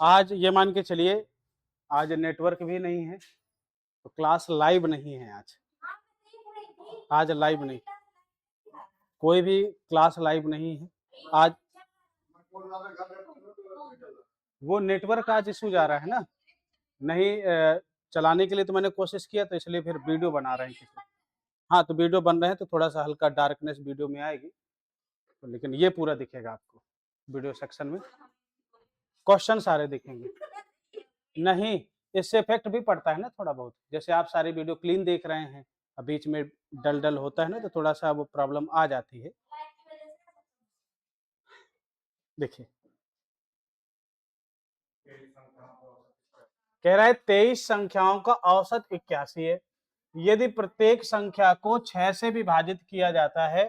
आज ये मान के चलिए आज नेटवर्क भी नहीं है तो क्लास लाइव नहीं है। आज लाइव नहीं, कोई भी क्लास लाइव नहीं है आज। वो नेटवर्क आज इशू जा रहा है ना, नहीं चलाने के लिए तो मैंने कोशिश किया, तो इसलिए फिर वीडियो बना रहे हैं किसी। हाँ, तो वीडियो बन रहे हैं तो थोड़ा सा हल्का डार्कनेस वीडियो में आएगी, तो लेकिन ये पूरा दिखेगा आपको वीडियो सेक्शन में, क्वेश्चन सारे दिखेंगे। नहीं, इससे इफेक्ट भी पड़ता है ना थोड़ा बहुत, जैसे आप सारी वीडियो क्लीन देख रहे हैं, अब बीच में डल डल होता है ना, तो थोड़ा सा वो प्रॉब्लम आ जाती है। देखिए कह रहा है 23 संख्याओं का औसत 81 है। यदि प्रत्येक संख्या को 6 से विभाजित किया जाता है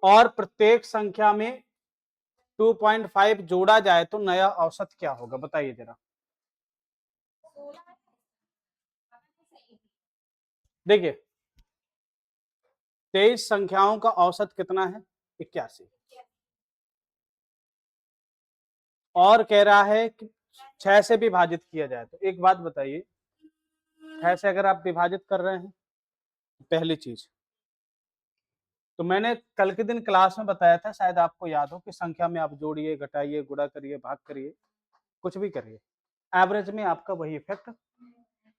और प्रत्येक संख्या में 2.5 जोड़ा जाए तो नया औसत क्या होगा, बताइए जरा। देखिए 23 संख्याओं का औसत कितना है, 81, और कह रहा है कि 6 से विभाजित किया जाए। तो एक बात बताइए, 6 से अगर आप विभाजित कर रहे हैं, पहली चीज तो मैंने कल के दिन क्लास में बताया था, शायद आपको याद हो, कि संख्या में आप जोड़िए, घटाइए, गुणा करिए, भाग करिए, कुछ भी करिए, एवरेज में आपका वही इफेक्ट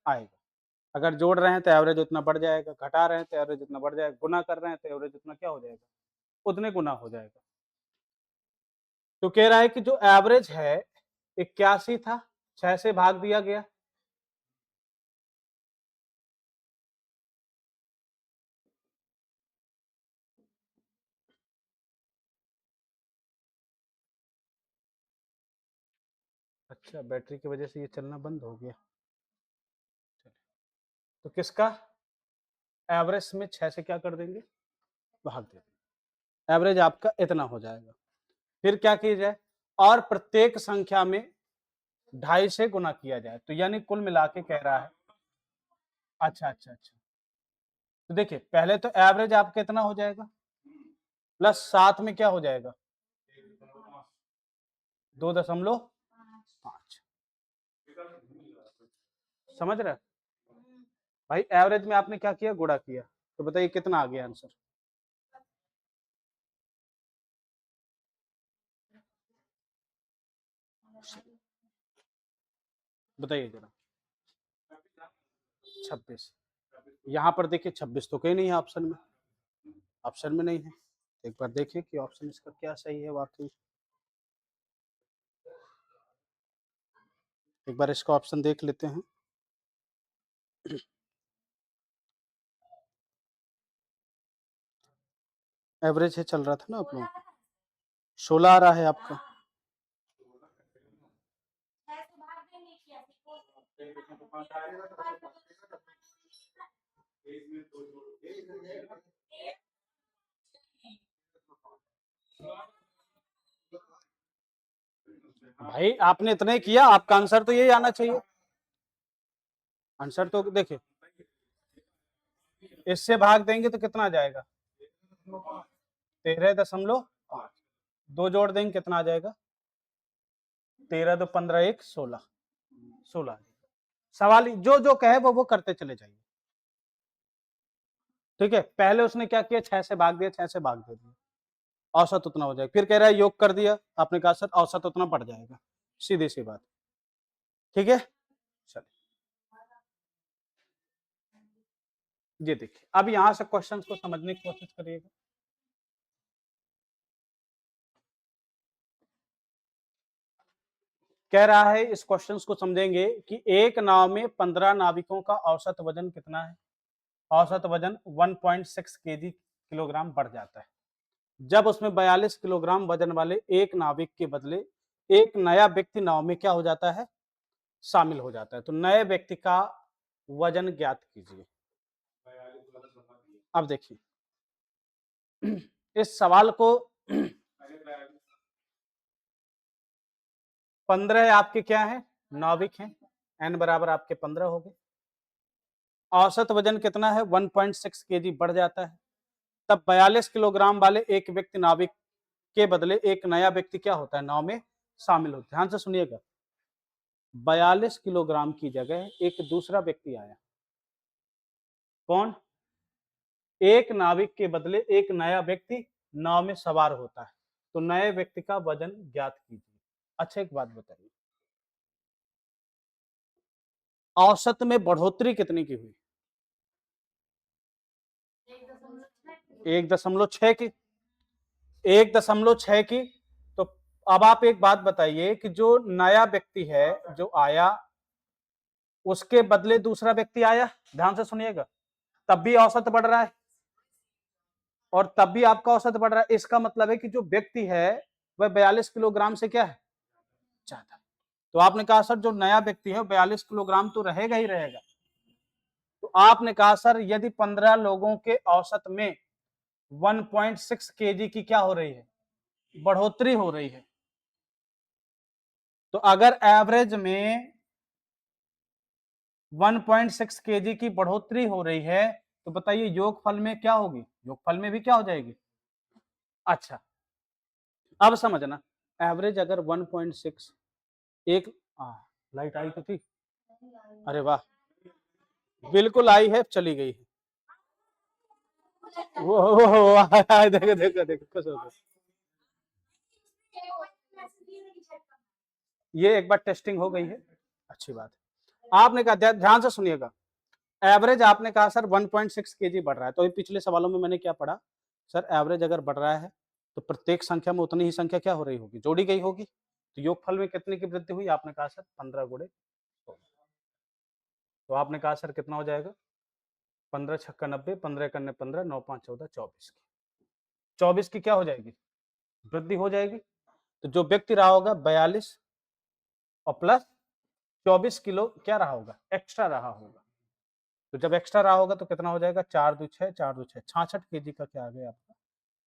आएगा। अगर जोड़ रहे हैं तो एवरेज उतना बढ़ जाएगा, घटा रहे हैं तो एवरेज उतना बढ़ जाएगा, गुना कर रहे हैं तो एवरेज उतना क्या हो जाएगा, उतने गुना हो जाएगा। तो कह रहा है कि जो एवरेज है 81 था, 6 से भाग दिया गया, अच्छा बैटरी की वजह से ये चलना बंद हो गया। तो किसका एवरेज में 6 से क्या कर देंगे, भाग देंगे, एवरेज आपका इतना हो जाएगा। फिर क्या किया जाए, और प्रत्येक संख्या में 2.5 से गुना किया जाए, तो यानी कुल मिला के कह रहा है। अच्छा अच्छा अच्छा, तो देखिए पहले तो एवरेज आपका इतना हो जाएगा, प्लस साथ में क्या हो जाएगा, 2.5, समझ रहे भाई। एवरेज में आपने क्या किया, गुणा किया, तो बताइए कितना आ गया आंसर। बताइए जरा। 26, यहाँ पर देखिए 26 तो कहीं नहीं है ऑप्शन में, ऑप्शन में नहीं है। एक बार देखिए कि ऑप्शन इसका क्या सही है वाकई, एक बार इसका ऑप्शन देख लेते हैं। एवरेज है चल रहा था ना आप लोग, 16 आ रहा है आपका। भाई आपने इतना ही किया, आपका आंसर तो यही आना चाहिए। आंसर तो देखिए, इससे भाग देंगे तो कितना आ जाएगा, 13.5, 2 जोड़ देंगे कितना आ जाएगा, 13 2 15 1 16, 16। सवाल जो जो कहे वो करते चले जाइए, ठीक है। पहले उसने क्या किया, 6 से भाग दिया, 6 से भाग दे दिया, औसत उतना हो जाएगा। फिर कह रहा है योग कर दिया, आपने कहा सर औसत उतना बढ़ जाएगा, सीधी सी बात, ठीक है। चलिए ये देखिए, अब यहां से क्वेश्चंस को समझने की कोशिश करिएगा। कह रहा है, इस क्वेश्चंस को समझेंगे कि एक नाव में 15 नाविकों का औसत वजन कितना है। औसत वजन 1.6 केजी किलोग्राम बढ़ जाता है जब उसमें 42 किलोग्राम वजन वाले एक नाविक के बदले एक नया व्यक्ति नाव में क्या हो जाता है, शामिल हो जाता है। तो नए व्यक्ति का वजन ज्ञात कीजिए। अब देखिए इस सवाल को 15 आपके क्या है, नाविक हैं, n बराबर आपके 15 हो गए। औसत वजन कितना है, 1.6 केजी बढ़ जाता है, तब 42 किलोग्राम वाले एक व्यक्ति नाविक के बदले एक नया व्यक्ति क्या होता है, नाव में शामिल होता है। ध्यान से सुनिएगा, 42 किलोग्राम की जगह एक दूसरा व्यक्ति आया। कौन? एक नाविक के बदले एक नया व्यक्ति नाव में सवार होता है, तो नए व्यक्ति का वजन ज्ञात कीजिए। अच्छा एक बात बताइए, औसत में बढ़ोतरी कितनी की हुई? 1.6 की। 1.6 की। तो अब आप एक बात बताइए कि जो नया व्यक्ति है जो आया, उसके बदले दूसरा व्यक्ति आया, ध्यान से सुनिएगा, तब भी औसत बढ़ रहा है और तब भी आपका औसत बढ़ रहा है। इसका मतलब है कि जो व्यक्ति है वह 42 किलोग्राम से क्या है, ज्यादा। तो आपने कहा सर जो नया व्यक्ति है 42 किलोग्राम तो रहेगा ही रहेगा। तो आपने कहा सर यदि 15 लोगों के औसत में 1.6 केजी की क्या हो रही है, बढ़ोतरी हो रही है, तो अगर एवरेज में 1.6 केजी की बढ़ोतरी हो रही है तो बताइए योगफल में क्या होगी, योगफल में भी क्या हो जाएगी। अच्छा अब समझना, एवरेज अगर 1.6 एक लाइट आई तो थी, अरे वाह, बिल्कुल आई है, चली गई है। वो देखो देखो देखो खुश हो गए। ये एक बार टेस्टिंग हो गई है, अच्छी बात है। आपने कहा, ध्यान से सुनिएगा, एवरेज आपने कहा सर 1.6 केजी बढ़ रहा है, तो ये पिछले सवालों में मैंने क्या पढ़ा, सर एवरेज अगर बढ़ रहा है तो प्रत्येक संख्या में उतनी ही संख्या क्या हो रही होगी, जोड़ी गई होगी। तो योगफल में कितने की वृद्धि हुई, आपने कहा सर 15 गुणे 16। तो आपने कहा सर कितना हो जाएगा, 15 छक्का 90, 15 इक्यानवे 15, 9 5 14, 24 की 24 की क्या हो जाएगी, वृद्धि हो जाएगी। तो जो व्यक्ति रहा होगा 42 और प्लस 24 किलो क्या रहा होगा, एक्स्ट्रा रहा होगा। तो जब एक्स्ट्रा रहा होगा तो कितना हो जाएगा, 4 2 6, 4 2 6, 66 केजी का क्या आ गया आपका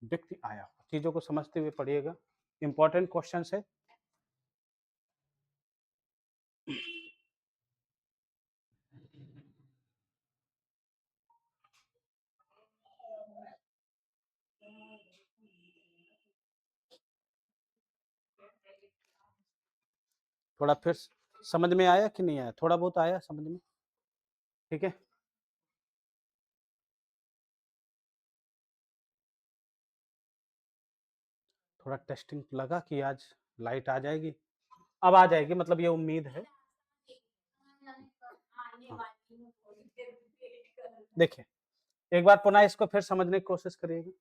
व्यक्ति आया। चीजों को समझते हुए पढ़िएगा, इंपॉर्टेंट क्वेश्चन है। थोड़ा फिर समझ में आया कि नहीं आया, थोड़ा बहुत आया समझ में, ठीक है। थोड़ा टेस्टिंग लगा कि आज लाइट आ जाएगी, अब आ जाएगी, मतलब ये उम्मीद है। हाँ। देखिए एक बार पुनः इसको फिर समझने की कोशिश करिएगा।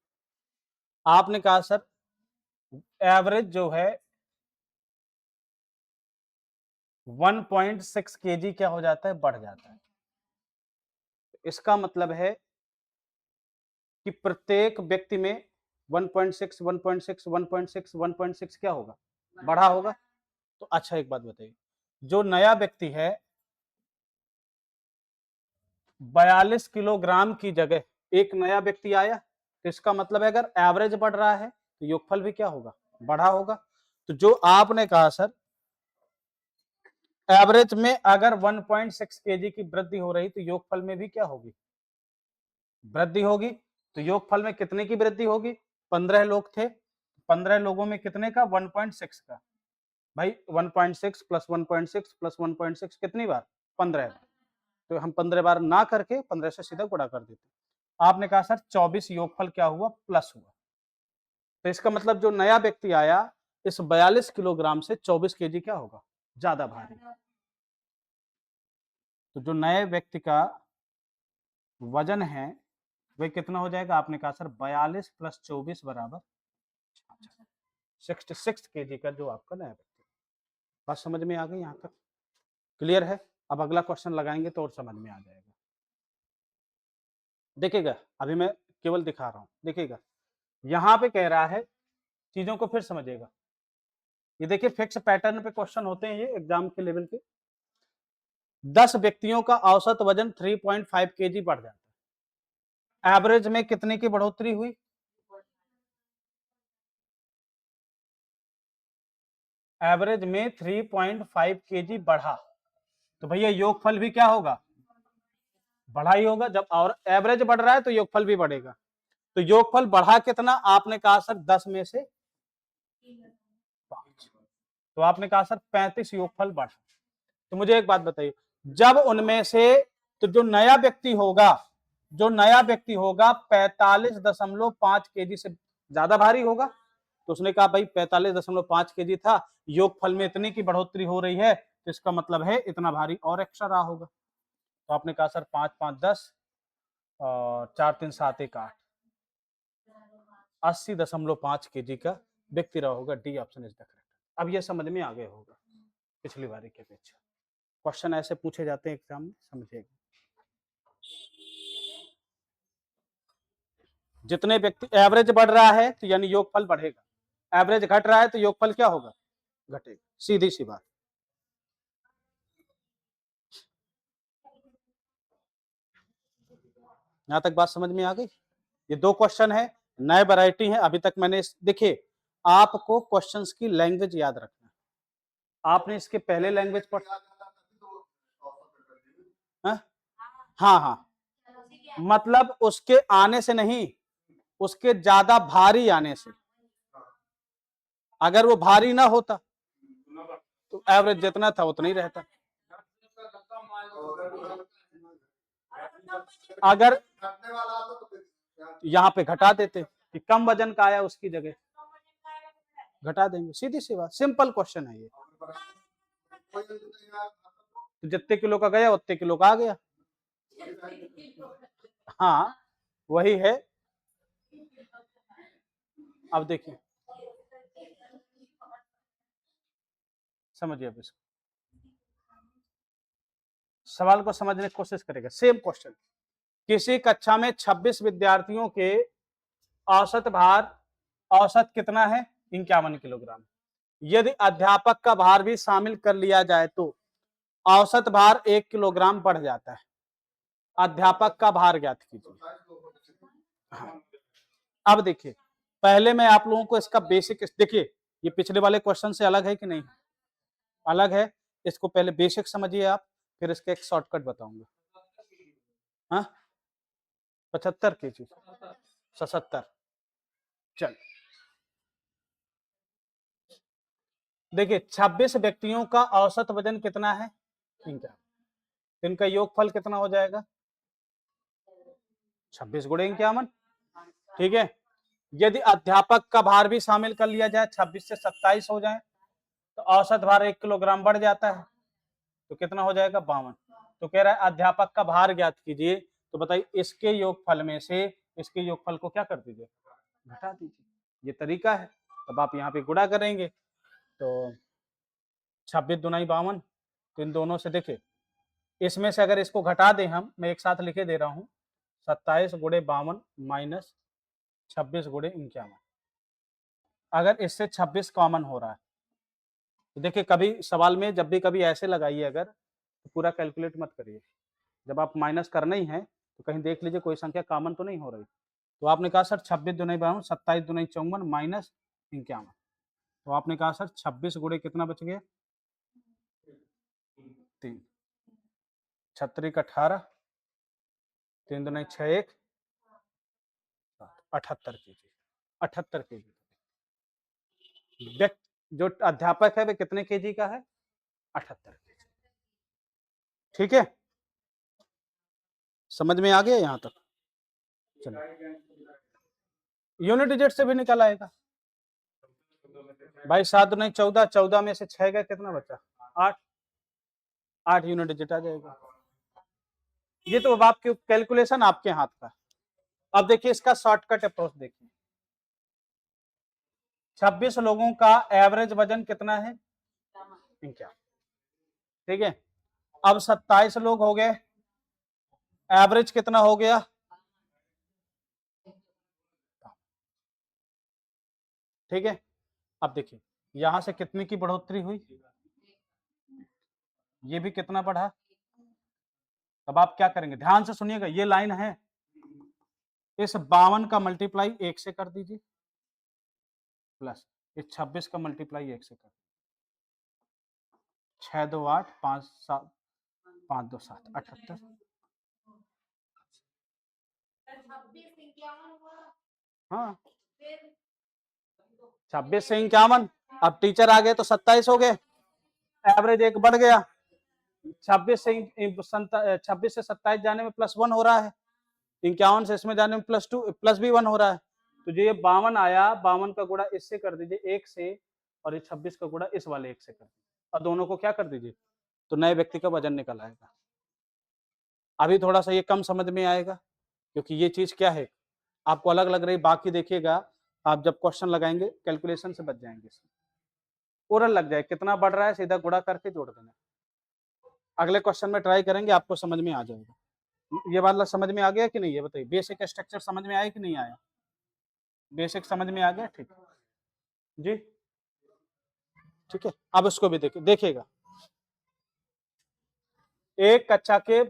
आपने कहा सर एवरेज जो है 1.6 केजी क्या हो जाता है, बढ़ जाता है। इसका मतलब है कि प्रत्येक व्यक्ति में 1.6 1.6 1.6 1.6 क्या होगा, बढ़ा होगा। तो अच्छा एक बात बताइए, जो नया व्यक्ति है 42 किलोग्राम की जगह एक नया व्यक्ति आया, तो इसका मतलब है अगर एवरेज बढ़ रहा है तो योगफल भी क्या होगा, बढ़ा होगा। तो जो आपने कहा सर एवरेज में अगर 1.6 केजी की वृद्धि हो रही तो योगफल में भी क्या होगी, वृद्धि होगी। तो योगफल में कितने की वृद्धि होगी, 15 लोग थे, 15 लोगों में कितने का, 1.6 का। भाई 1.6 प्लस 1.6 प्लस 1.6 कितनी बार, 15 बार। तो हम 15 बार ना करके 15 से सीधा गुणा कर देते। आपने कहा सर 24 योगफल क्या हुआ, प्लस हुआ। तो इसका मतलब जो नया व्यक्ति आया इस 42 किलोग्राम से 24 केजी क्या होगा, ज्यादा भारी। तो जो नए व्यक्ति का वजन है वह कितना हो जाएगा, आपने कहा सर 42 प्लस 24 बराबर 66 केजी का जो आपका नया व्यक्ति। बात समझ में आ गई, यहाँ तक क्लियर है। अब अगला क्वेश्चन लगाएंगे तो और समझ में आ जाएगा। देखिएगा अभी मैं केवल दिखा रहा हूं, देखिएगा यहाँ पे कह रहा है, चीजों को फिर समझिएगा। ये देखिए फिक्स पैटर्न पे क्वेश्चन होते हैं ये एग्जाम के लेवल के। 10 व्यक्तियों का औसत वजन 3.5 केजी बढ़ जाता है, एवरेज में कितने की बढ़ोतरी हुई, एवरेज में 3.5 केजी बढ़ा। तो भैया योगफल भी क्या होगा, बढ़ा ही होगा। जब और एवरेज बढ़ रहा है तो योगफल भी बढ़ेगा। तो योगफल बढ़ा कितना, आपने कहा सर 10 में से 5। तो आपने कहा सर 35 योगफल बढ़ा। तो मुझे एक बात बताइए, जब उनमें से तो जो नया व्यक्ति होगा 45.5 केजी से ज्यादा भारी होगा। तो उसने कहा भाई 45.5 केजी था, योगफल में इतनी की बढ़ोतरी हो रही है, तो इसका मतलब है इतना भारी और एक्स्ट्रा रहा होगा। तो आपने कहा सर 5 5 10 और 4 3 7 1 8, 80.5 केजी का व्यक्ति रहा होगा। D option is the correct. अब ये समझ में आ गया होगा पिछली बारी की अपेक्षा। क्वेश्चन ऐसे पूछे जाते हैं एग्जाम में, समझिएगा। जितने व्यक्ति एवरेज बढ़ रहा है तो यानी योगफल बढ़ेगा, एवरेज घट रहा है तो योगफल क्या होगा, घटेगा। सीधी सी बात। यहां तक बात समझ में आ गई। ये 2 क्वेश्चन है, नए वैरायटी है। अभी तक मैंने देखिए, आपको क्वेश्चंस की लैंग्वेज याद रखना। आपने इसके पहले लैंग्वेज पढ़ा, हाँ हाँ, मतलब उसके आने से नहीं, उसके ज्यादा भारी आने से। अगर वो भारी ना होता तो एवरेज जितना था उतना ही रहता। अगर यहाँ पे घटा देते कि कम वजन का आया, उसकी जगह घटा देंगे। सीधी सी बात, सिंपल क्वेश्चन है ये। तो जितने किलो का गया उतने किलो का आ गया। हाँ वही है। अब देखिए, समझिए, अब इसको सवाल को समझने की कोशिश करेगा। सेम क्वेश्चन, किसी कक्षा में 26 विद्यार्थियों के औसत भार, औसत कितना है, 51 किलोग्राम। यदि अध्यापक का भार भी शामिल कर लिया जाए तो औसत भार 1 किलोग्राम बढ़ जाता है। अध्यापक का भार ज्ञात कीजिए। हाँ। अब देखिए, पहले मैं आप लोगों को इसका बेसिक, देखिए ये पिछले वाले क्वेश्चन से अलग है कि नहीं, अलग है। इसको पहले बेसिक समझिए आप, फिर इसका एक शॉर्टकट बताऊंगा। हाँ 75 केजी, 77। चल देखिए, 26 व्यक्तियों का औसत वजन कितना है, इनका, इनका योगफल कितना हो जाएगा, 26 गुणे 51। ठीक है। यदि अध्यापक का भार भी शामिल कर लिया जाए, 26 से 27 हो जाए, तो औसत भार 1 किलोग्राम बढ़ जाता है। तो कितना हो जाएगा, 52। तो कह रहा है अध्यापक का भार ज्ञात कीजिए। तो बताइए, इसके योगफल में से इसके योगफल को क्या कर दीजिए, घटा दीजिए। ये तरीका है। तब आप यहाँ पे गुणा करेंगे तो 26 दुनाई 52। तो इन दोनों से देखिए, इसमें से अगर इसको घटा दें हम, मैं एक साथ लिखे दे रहा हूँ, 27 गुणे 52 माइनस 26 गुणे 51। अगर इससे 26 कॉमन हो रहा है तो देखिए, कभी सवाल में जब भी कभी ऐसे लगाइए अगर, तो पूरा कैलकुलेट मत करिए। जब आप माइनस करना ही है तो कहीं देख लीजिए कोई संख्या कॉमन तो नहीं हो रही। तो आपने कहा सर 26 दुनाई 52, 27 दुनाई 54 माइनस 51। तो आपने कहा सर 26 गुणे कितना बच गया, 3, 36 18, 3 दुनाई 6 1, 78 केजी, 78 केजी। जो अध्यापक है वे कितने केजी का है, 78 केजी। ठीक है, समझ में आ गया यहां तक। चलो, यूनिट डिजिट से भी निकल आएगा भाई। 7 दुनाई 14, 14 में से 6 का कितना बचा, 8, 8 यूनिट डिजिट आ जाएगा। ये तो अब आपकी कैलकुलेशन आपके हाथ का। अब देखिए इसका शॉर्टकट अप्रोच देखिए। 26 लोगों का एवरेज वजन कितना है, 51। ठीक है। अब 27 लोग हो गए, एवरेज कितना हो गया, ठीक है। अब देखिए यहां से कितने की बढ़ोतरी हुई, ये भी कितना बढ़ा। अब आप क्या करेंगे, ध्यान से सुनिएगा, ये लाइन है, इस 52 का मल्टीप्लाई 1 से कर दीजिए, प्लस इस 26 का मल्टीप्लाई 1 से कर, 6 2 8, 5 7, 5 2 7, 78। हाँ 26 से 51, अब टीचर आ गए तो 27 हो गए, एवरेज 1 बढ़ गया। 26 से 27 जाने में +1 हो रहा है, 51 से इसमें जाने में +2 +भी 1 हो रहा है। तो जो ये 52 आया, 52 का गुणा इससे कर दीजिए 1 से, और ये 26 का गुणा इस वाले 1 से कर दीजिए, और दोनों को क्या कर दीजिए, तो नए व्यक्ति का वजन निकल आएगा। अभी थोड़ा सा ये कम समझ में आएगा, क्योंकि ये चीज क्या है आपको अलग लग रही, बाकी देखिएगा आप जब क्वेश्चन लगाएंगे कैलकुलेशन से बच जाएंगे, ओरल लग जाए कितना बढ़ रहा है, सीधा गुणा करके जोड़ देना। अगले क्वेश्चन में ट्राई करेंगे, आपको समझ में आ जाएगा। ये वाला समझ में आ गया कि नहीं, ये बताइए, बेसिक स्ट्रक्चर समझ में आया कि नहीं आया? बेसिक समझ में आ गया, ठीक जी, ठीक है। अब इसको भी देखिएगा, एक कक्षा के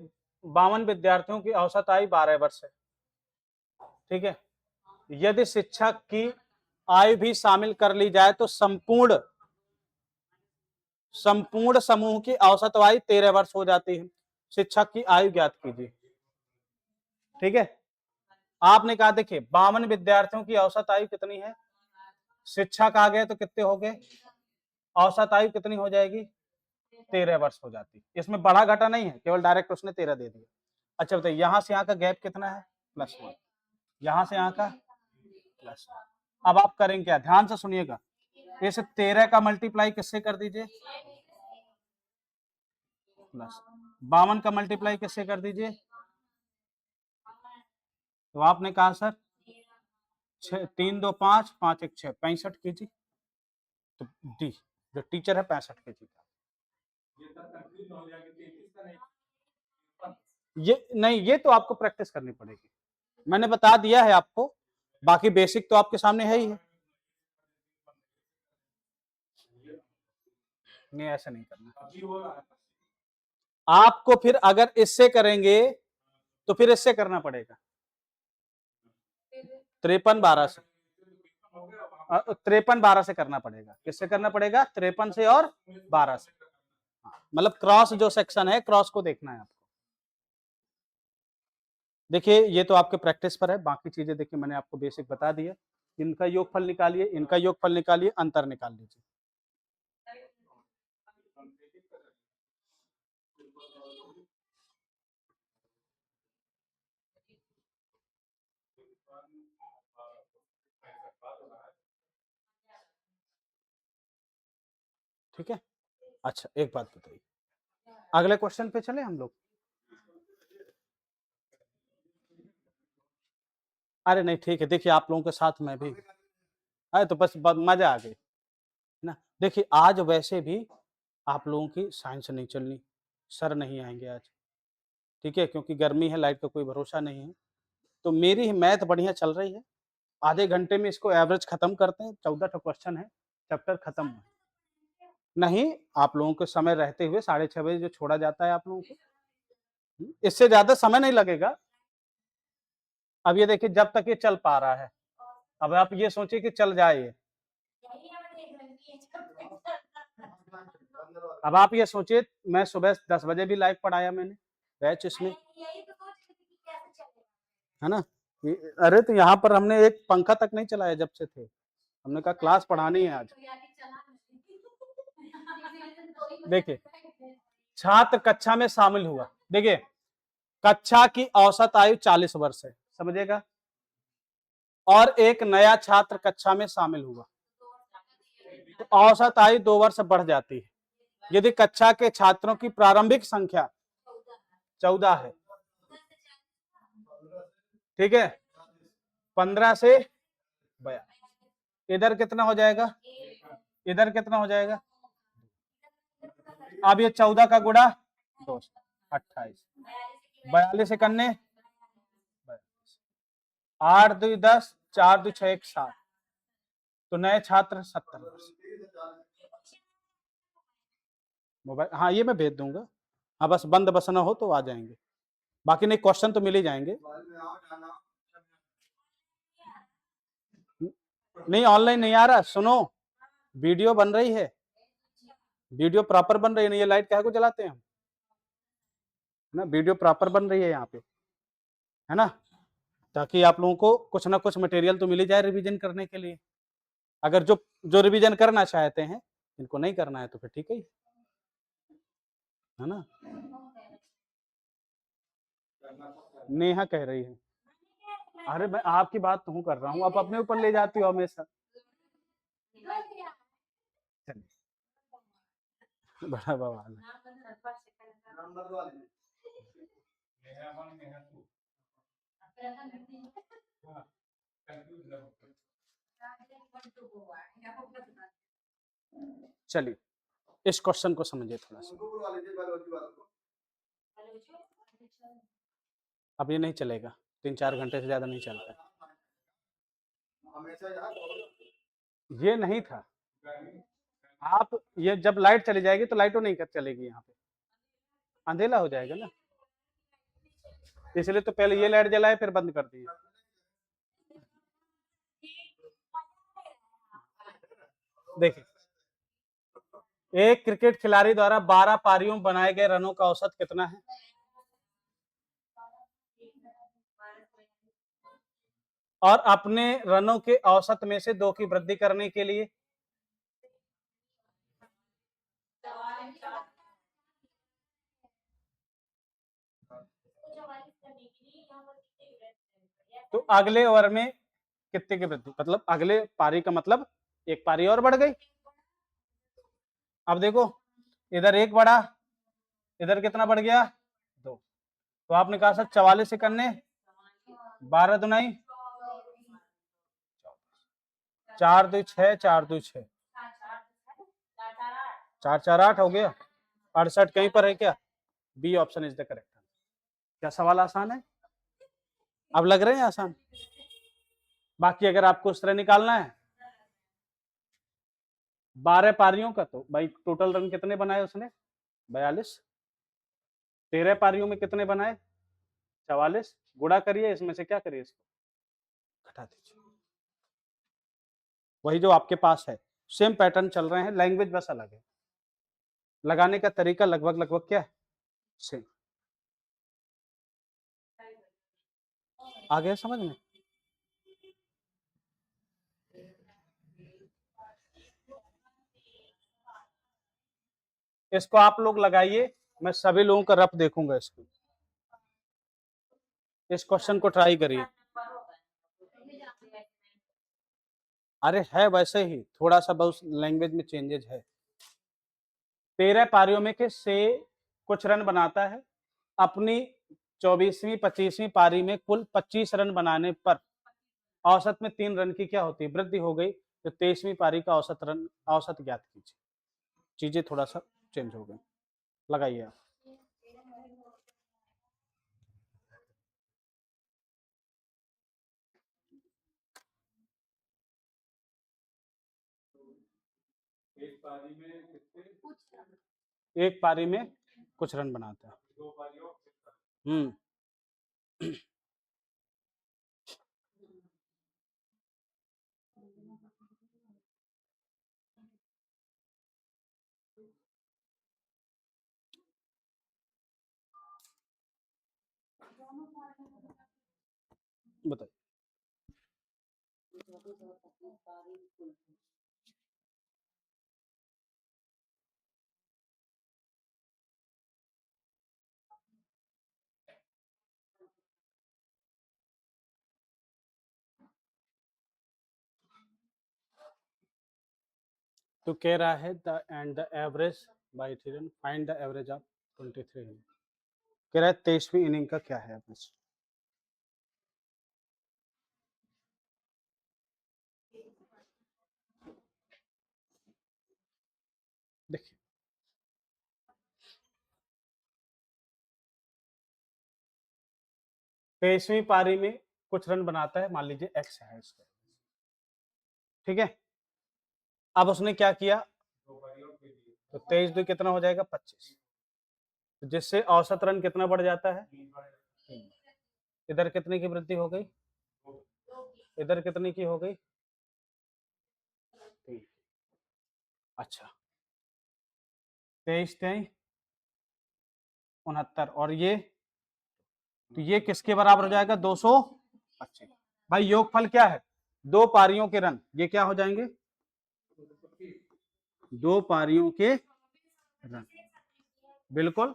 52 विद्यार्थियों की औसत आयु 12 वर्ष है, ठीक है। यदि शिक्षक की आयु भी शामिल कर ली जाए तो संपूर्ण समूह की औसत आयु 13 वर्ष हो जाती है। शिक्षक की आयु ज्ञात कीजिए, ठीक है। आपने कहा देखिए 52 विद्यार्थियों की औसत आयु कितनी है, शिक्षक आ गए तो कितने हो गए, औसत आयु कितनी हो जाएगी, 13 वर्ष हो जाती है। इसमें बढ़ा घटा नहीं है, केवल डायरेक्ट उसने 13 दे दिया। अच्छा बताइए, यहां से यहां का गैप कितना है, +1, यहां से यहां का +1। अब आप करेंगे क्या, ध्यान से सुनिएगा, इस 13 का मल्टीप्लाई किससे कर दीजिए, +52 का मल्टीप्लाई किससे कर दीजिए, तो आपने कहा सर 3 2 5 5 1 6 65 केजी, तो डी जो टीचर है 65 केजी का। ये नहीं, ये तो आपको प्रैक्टिस करनी पड़ेगी, मैंने बता दिया है आपको, बाकी बेसिक तो आपके सामने है ही है। नहीं, ऐसा नहीं करना आपको, फिर अगर इससे करेंगे तो फिर इससे करना पड़ेगा, 53 12 से, 53 12 से करना पड़ेगा। किससे करना पड़ेगा, 53 से और 12 से, मतलब क्रॉस जो सेक्शन है, क्रॉस को देखना है आपको। देखिए ये तो आपके प्रैक्टिस पर है, बाकी चीजें देखिए मैंने आपको बेसिक बता दिया। इनका योगफल निकालिए, इनका योगफल निकालिए, अंतर निकाल लीजिए। ठीक है, अच्छा एक बात बताइए, अगले क्वेश्चन पे चले हम लोग। अरे नहीं ठीक है, देखिए आप लोगों के साथ मैं भी, अरे तो बस मजा आ गई ना। देखिए आज वैसे भी आप लोगों की साइंस नहीं चलनी, सर नहीं आएंगे आज, ठीक है, क्योंकि गर्मी है, लाइट का कोई भरोसा नहीं है। तो मेरी मैथ बढ़िया चल रही है, आधे घंटे में इसको एवरेज खत्म करते हैं, 14 क्वेश्चन है, चैप्टर खत्म है। नहीं, आप लोगों के समय रहते हुए 6:30 बजे जो छोड़ा जाता है आप लोगों को, इससे ज्यादा समय नहीं लगेगा। अब ये देखिए जब तक ये चल पा रहा है, अब आप ये सोचिए कि चल जाए ये, अब आप ये सोचिए मैं सुबह 10 बजे भी लाइव पढ़ाया मैंने बैच इसमें, है ना। अरे तो यहाँ पर हमने एक पंखा तक नहीं चलाया जब से थे, हमने कहा क्लास पढ़ानी है आज। देखिए छात्र कक्षा में शामिल हुआ, देखिए कक्षा की औसत आयु 40 वर्ष है, समझिएगा, और एक नया छात्र कक्षा में शामिल हुआ तो औसत आयु 2 वर्ष बढ़ जाती है। यदि कक्षा के छात्रों की प्रारंभिक संख्या 14 है, ठीक है, 15 से 42, इधर कितना हो जाएगा, इधर कितना हो जाएगा, अब ये 14 का गुणा 2 28, 42 कन्ने 8 2 10 4 2 6 1 7, तो नए छात्र 70 वर्ष। मोबाइल हाँ ये मैं भेज दूंगा, हाँ बस बंद बस ना हो तो आ जाएंगे, बाकी नहीं क्वेश्चन तो मिल ही जाएंगे। नहीं ऑनलाइन नहीं आ रहा, सुनो वीडियो बन रही है, वीडियो प्रॉपर बन रही है, नहीं ये लाइट क्या को जलाते हैं हम ना, वीडियो प्रॉपर बन रही है यहाँ पे, है ना, ताकि आप लोगों को कुछ ना कुछ मटेरियल तो मिल ही जाए रिवीजन करने के लिए। अगर जो जो रिवीजन करना चाहते हैं, इनको नहीं करना है तो फिर ठीक है ना। नेहा कह रही है, अरे मैं आपकी बात तो हूँ कर रहा हूँ, आप अपने ऊपर ले जाती हो हमेशा। बड़ा बवाल है। चलिए इस क्वेश्चन को समझिए थोड़ा सा। अब ये नहीं चलेगा, 3-4 घंटे से ज्यादा नहीं चलता। ये नहीं था, आप ये जब लाइट चली जाएगी तो लाइटों नहीं चलेगी, यहाँ पे अंधेला हो जाएगा ना, इसलिए तो पहले ये लाइट जलाए फिर बंद कर दिए। देखिए, एक क्रिकेट खिलाड़ी द्वारा 12 पारियों बनाए गए रनों का औसत कितना है? और अपने रनों के औसत में से 2 की वृद्धि करने के लिए तो अगले ओवर में कितने की वृद्धि, मतलब अगले पारी का मतलब एक पारी और बढ़ गई। अब देखो इधर एक बढ़ा, इधर कितना बढ़ गया 2, तो आपने कहा सर 44 इकन्ने 12 दुनाई 4 2 6 4 2 6 4 4 8 हो गया। 68 कहीं पर है क्या? B option is the correct. क्या सवाल आसान है? अब लग रहे हैं आसान। बाकी अगर आपको उस तरह निकालना है 12 पारियों का, तो भाई टोटल रन कितने बनाए उसने 42, 13 पारियों में कितने बनाए 44, गुणा करिए, इसमें से क्या करिए, इसको घटा दीजिए। वही जो आपके पास है, सेम पैटर्न चल रहे हैं, लैंग्वेज बस अलग है, लगाने का तरीका लगभग लगभग क्या है सेम। आ गया समझ में? इसको आप लोग लगाइए, मैं सभी लोगों का रफ देखूंगा इसको। इस क्वेश्चन को ट्राई करिए। अरे है वैसे ही, थोड़ा सा बहुत लैंग्वेज में चेंजेस है। 13 पारियों में के से कुछ रन बनाता है, अपनी 24वीं 25वीं पारी में कुल 25 रन बनाने पर औसत में 3 रन की क्या होती है वृद्धि हो गई, तो 23वीं पारी का औसत ज्ञात कीजिए। चीजें थोड़ा सा चेंज हो गई, लगाइए आप। एक पारी में कुछ रन बनाता है। बताइए। तो कह रहा है the average by three, find the average of 23 inning. कह रहा है 23वीं इनिंग का क्या है एवरेज। देखिए 23वीं पारी में कुछ रन बनाता है, मान लीजिए एक्स है इसका, ठीक है। अब उसने क्या किया, तो 23 2 कितना हो जाएगा 25, तो जिससे औसत रन कितना बढ़ जाता है, इधर कितने की वृद्धि हो गई, इधर कितने की हो गई, अच्छा 23 23 69, और ये तो ये किसके बराबर हो जाएगा 225। भाई योगफल क्या है, 2 पारियों के रन, ये क्या हो जाएंगे दो पारियों के रन, बिल्कुल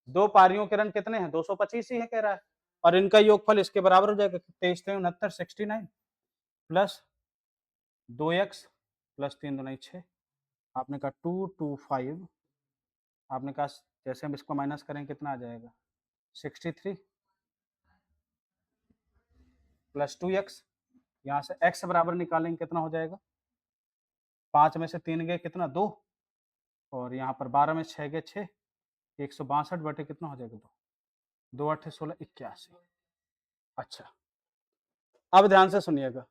2 पारियों के रन कितने हैं, 225 ही है कह रहा है, और इनका योगफल इसके बराबर हो जाएगा 23 3 69 69 प्लस 2x प्लस 3 दूनी 6, आपने कहा 225, आपने कहा जैसे हम इसको माइनस करें कितना आ जाएगा 63 प्लस 2x, यहाँ से x बराबर निकालेंगे कितना हो जाएगा, 5 में से 3 गए कितना 2, और यहाँ पर 12 में 6 गए 6, 162 बटे कितना हो जाएगा 2 8 16 81। अच्छा अब ध्यान से सुनिएगा,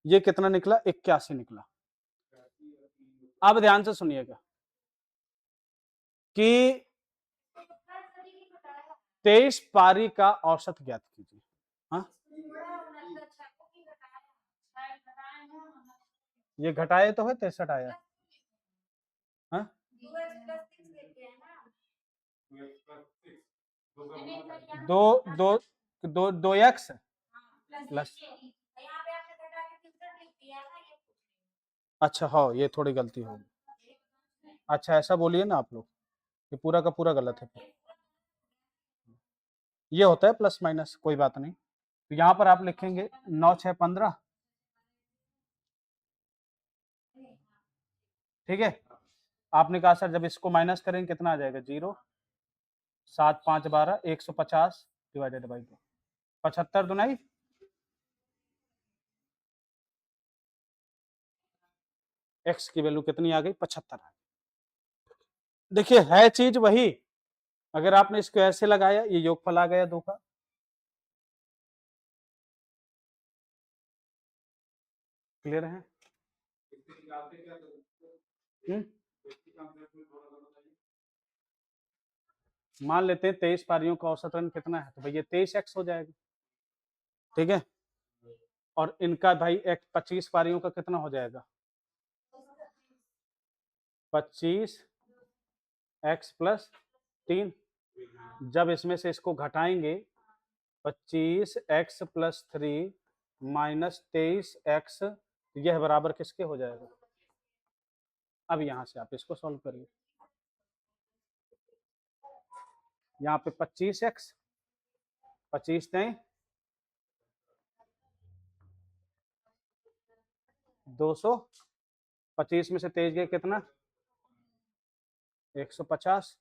ये कितना निकला 81 निकला। अब ध्यान से सुनिएगा कि 23 पारी का औसत ज्ञात कीजिए। हाँ ये घटाए तो है 63 आया। हाँ दो एक्स प्लस, अच्छा हाँ ये थोड़ी गलती होगी, अच्छा ऐसा बोलिए ना आप लोग, ये पूरा का पूरा गलत है, ये होता है प्लस माइनस, कोई बात नहीं। तो यहाँ पर आप लिखेंगे 9 6 15, ठीक है। आपने कहा सर जब इसको माइनस करेंगे कितना आ जाएगा 0, 7 5 12 150 डिवाइडेड बाई 2, 75 दुनाई x की वैल्यू कितनी आ गई 75 आ गई। देखिए है चीज वही, अगर आपने इसको ऐसे लगाया ये योगफल आ गया 2 का, क्लियर है। मान लेते हैं 23 पारियों का औसत रन कितना है, तो भैया 23x हो जाएगा, ठीक है। और इनका भाई 25 पारियों का कितना हो जाएगा 25x प्लस 3, जब इसमें से इसको घटाएंगे 25x प्लस 3 माइनस 23x, यह बराबर किसके हो जाएगा। अब यहां से आप इसको सॉल्व करिए, यहाँ पे 25x 25 दें 200, 25 में से 23 गए कितना 150,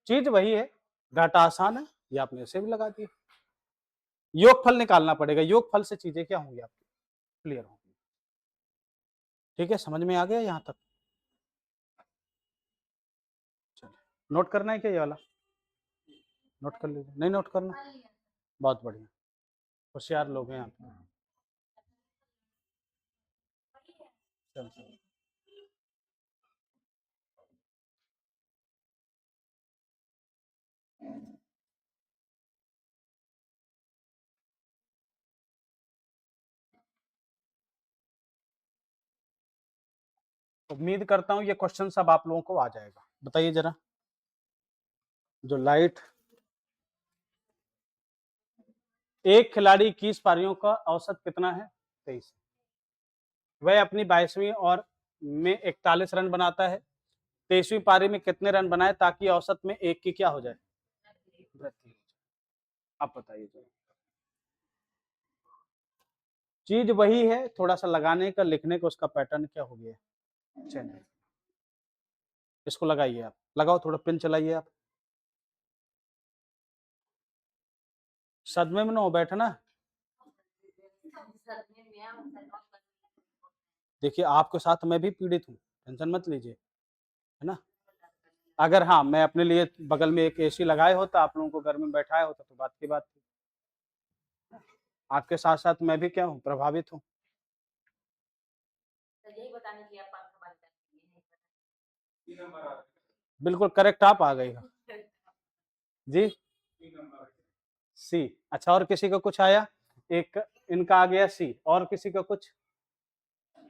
चीज वही है, घाटा आसान है, ये आपने ऐसे भी लगा दिया। योगफल निकालना पड़ेगा, योगफल से चीजें क्या होंगी आपकी क्लियर होंगी, ठीक है। समझ में आ गया यहाँ तक, चलिए नोट करना है क्या ये वाला, नोट कर लीजिए, नहीं नोट करना, बहुत बढ़िया, होशियार लोग हैं आप। चल उम्मीद करता हूँ ये क्वेश्चन सब आप लोगों को आ जाएगा। बताइए जरा, जो लाइट एक खिलाड़ी 21 पारियों का औसत कितना है 23, वह अपनी 22वीं और में 41 रन बनाता है, 23वीं पारी में कितने रन बनाए ताकि औसत में एक की क्या हो जाए वृद्धि। आप बताइए जरा, चीज वही है, थोड़ा सा लगाने का लिखने का उसका पैटर्न क्या हो गया, चलिए इसको लगाइए, आप लगाओ, थोड़ा पिन चलाइए आप, सदमे में ना हो बैठना। देखिए आपके साथ मैं भी पीड़ित हूँ, टेंशन मत लीजिए, है ना। अगर हाँ मैं अपने लिए बगल में एक एसी लगाए होता, आप लोगों को घर में बैठाया होता तो बात की बात थी, आपके साथ साथ मैं भी क्या हूँ प्रभावित हूँ। बिल्कुल करेक्ट आप आ गई जी, सी। अच्छा और किसी का कुछ आया, एक इनका आ गया सी, और किसी का कुछ,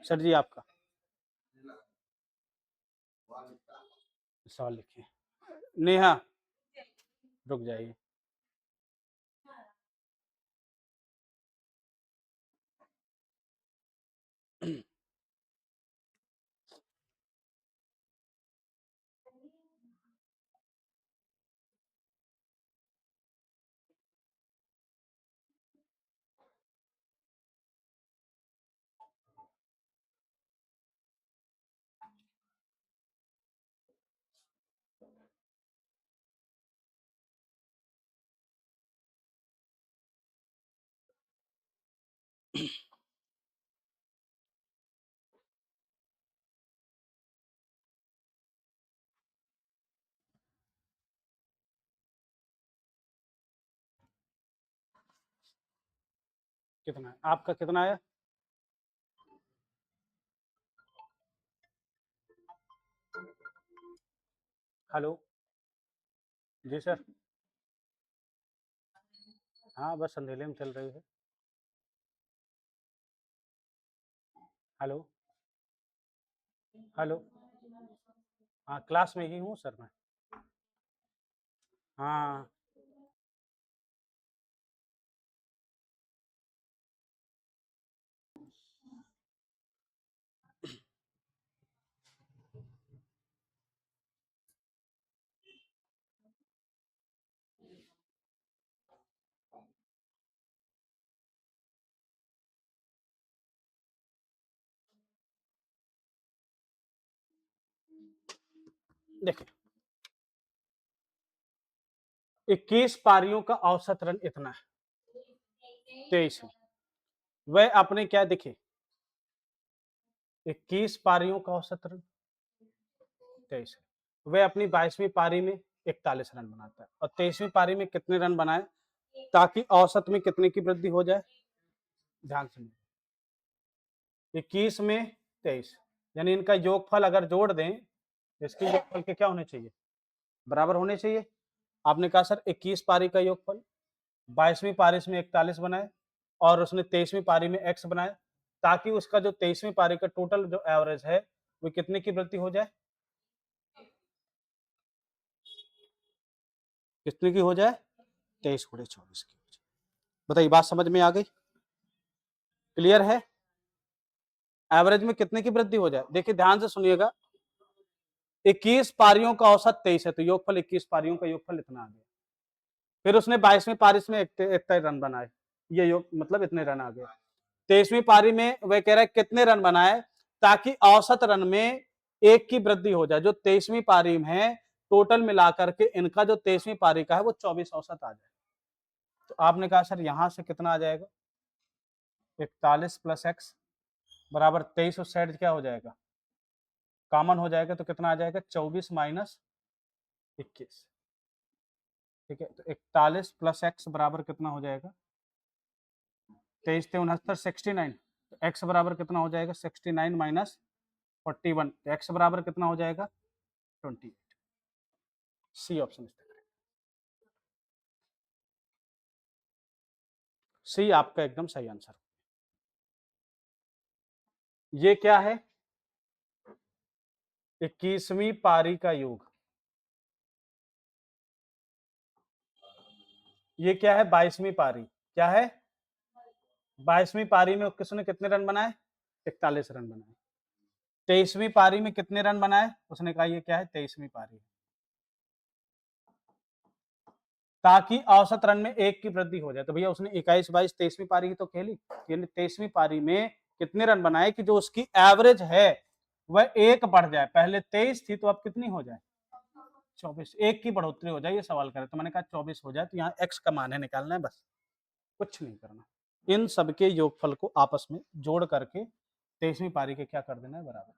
सर जी आपका सवाल लिखिए। नेहा रुक जाइए, कितना है आपका, कितना आया? हेलो जी सर। हाँ बस अंधेले में चल रही है। Hello hello. हाँ क्लास में ही हूँ सर मैं। हाँ देखिए, 21 पारियों का औसत रन इतना है, 23 है। वह अपने क्या, देखिए 21 पारियों का औसत रन 23 है। वह अपनी 22वीं पारी में 41 रन बनाता है, और 23वीं पारी में कितने रन बनाए ताकि औसत में कितने की वृद्धि हो जाए? ध्यान से 21 में 23, यानी इनका योगफल अगर जोड़ दें, इसके योगफल के क्या होने चाहिए? बराबर होने चाहिए। आपने कहा सर 21 पारी का योगफल, 22वीं पारी में 41 बनाए और उसने 23वीं पारी में x बनाए, ताकि उसका जो 23वीं पारी का टोटल जो एवरेज है वो कितने की वृद्धि हो जाए? कितने की हो जाए? 23 गुणे 24 की। बताइए, बात समझ में आ गई? क्लियर है? एवरेज में कितने की वृद्धि हो जाए? देखिए ध्यान से सुनिएगा, 21 पारियों का औसत 23 है, तो योगफल 21 पारियों का योगफल इतना आ गया। फिर उसने 22वीं पारी में इतने रन बनाए, ये योग मतलब इतने रन आ गए। 23वीं पारी में वह कह रहा है कितने रन बनाए ताकि औसत रन में 1 की वृद्धि हो जाए। जो 23वीं पारी में है, टोटल मिलाकर के इनका जो 23वीं पारी का है वो 24 औसत आ जाए। तो आपने कहा सर यहां से कितना आ जाएगा? 41 प्लस एक्स बराबर 23, उस साइड क्या हो जाएगा? कॉमन हो जाएगा, तो कितना आ जाएगा? 24 माइनस 21। ठीक है, तो 41 प्लस एक्स बराबर कितना हो जाएगा? 23 से 69, 69। तो एक्स बराबर कितना हो जाएगा? 69 माइनस 41, तो एक्स बराबर कितना हो जाएगा? 28। C option is correct. C आपका एकदम सही आंसर। ये क्या है? 21वीं पारी का योग। ये क्या है? 22वीं पारी। क्या है? 22वीं पारी में किसने कितने रन बनाए? 41 रन बनाए। 23वीं पारी में कितने रन बनाए? उसने कहा ये क्या है? 23वीं पारी, ताकि औसत रन में 1 की वृद्धि हो जाए। तो भैया उसने 21, 22, 23वीं पारी की तो खेली, यानी 23वीं पारी में कितने रन बनाए कि जो उसकी एवरेज है वह 1 बढ़ जाए। पहले 23 थी, तो अब कितनी हो जाए? 24, 1 की बढ़ोतरी हो जाए। ये सवाल करे तो मैंने कहा 24 हो जाए, तो यहाँ x का मान है, निकालना है बस, कुछ नहीं करना। इन सबके योगफल को आपस में जोड़ करके 23वीं पारी के क्या कर देना है? बराबर।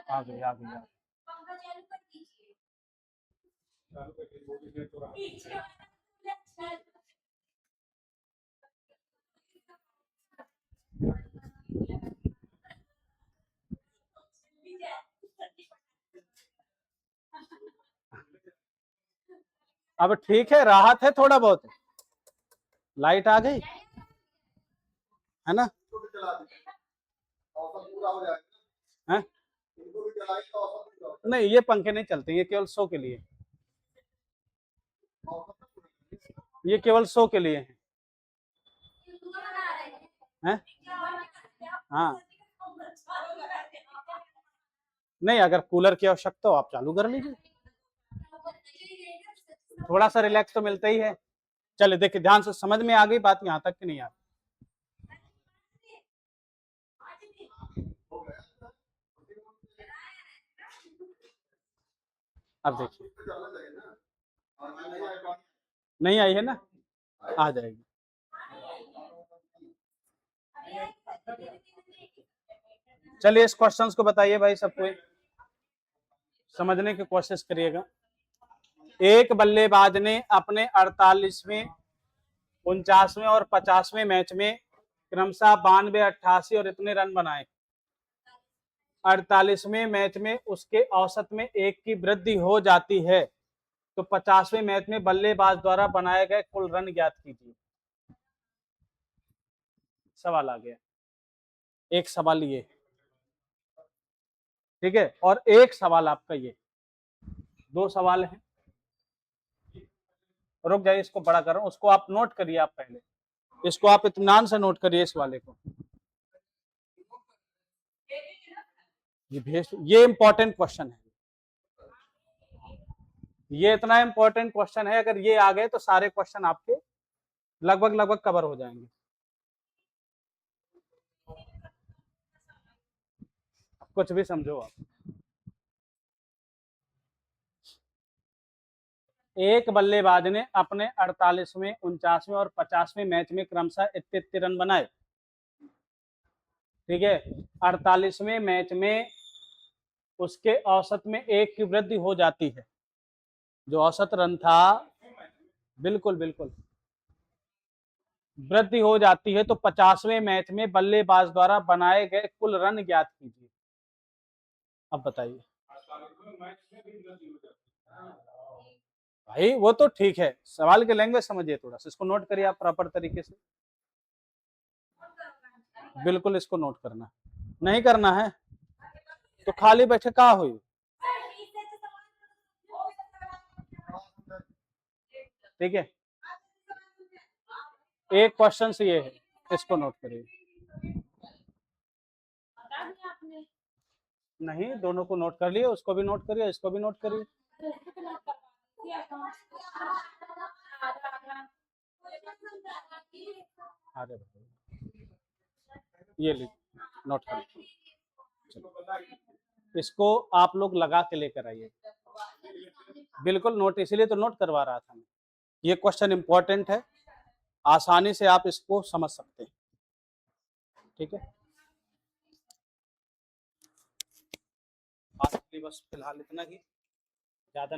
आ गई, आ गई, आ गई। अब ठीक है, राहत है थोड़ा बहुत, लाइट आ गई है ना? है? नहीं, ये पंखे नहीं चलते, ये केवल शो के लिए, ये केवल शो के लिए है। हाँ, नहीं, अगर कूलर की आवश्यकता हो आप चालू कर लीजिए, थोड़ा सा रिलैक्स तो मिलता ही है। चलिए देखिए, ध्यान से समझ में आ गई बात यहाँ तक कि नहीं आ गई? अब देखिए, नहीं आई है ना? आ जाएगी। चलिए इस क्वेश्चंस को बताइए भाई, सबको समझने की कोशिश करिएगा। एक बल्लेबाज ने अपने 48वें, 49वें और 50वें मैच में क्रमशः 92, 88 और इतने रन बनाए। 48वें मैच में उसके औसत में 1 की वृद्धि हो जाती है, तो 50वें मैच में बल्लेबाज द्वारा बनाए गए कुल रन ज्ञात कीजिए। सवाल आ गया, एक सवाल ये, ठीक है, और एक सवाल आपका ये, 2 सवाल हैं। रुक जाइए, इसको बड़ा कर रहा हूं, उसको आप नोट करिए, आप पहले इसको आप इत्मीनान से नोट करिए, इस वाले को ये इंपॉर्टेंट क्वेश्चन है, ये इतना इंपॉर्टेंट क्वेश्चन है, अगर ये आ गए तो सारे क्वेश्चन आपके लगभग लगभग कवर हो जाएंगे। कुछ भी समझो आप। एक बल्लेबाज ने अपने 48वें, 49वें और 50वें मैच में क्रमशः इतने रन बनाए, ठीक है। 48वें मैच में उसके औसत में 1 की वृद्धि हो जाती है, जो औसत रन था, बिल्कुल बिल्कुल वृद्धि हो जाती है, तो 50वें मैच में बल्लेबाज द्वारा बनाए गए कुल रन ज्ञात कीजिए। अब बताइए भाई, वो तो ठीक है, सवाल के लैंग्वेज समझिए थोड़ा सा, इसको नोट करिए आप प्रॉपर तरीके से, बिल्कुल इसको नोट करना, नहीं करना है तो खाली बैठे का हुई। ठीक है, एक क्वेश्चन से ये है, इसको नोट करिए। नहीं, दोनों को नोट कर लिए, उसको भी नोट करिए, इसको भी नोट करिए। अरे भाई, ये लीजिए, नोट कर, इसको आप लोग लगा के लेकर आइए, बिल्कुल नोट, इसीलिए तो नोट करवा रहा था मैं। ये क्वेश्चन इंपॉर्टेंट है, आसानी से आप इसको समझ सकते हैं, ठीक है। आज के लिए बस फिलहाल इतना ही, ज्यादा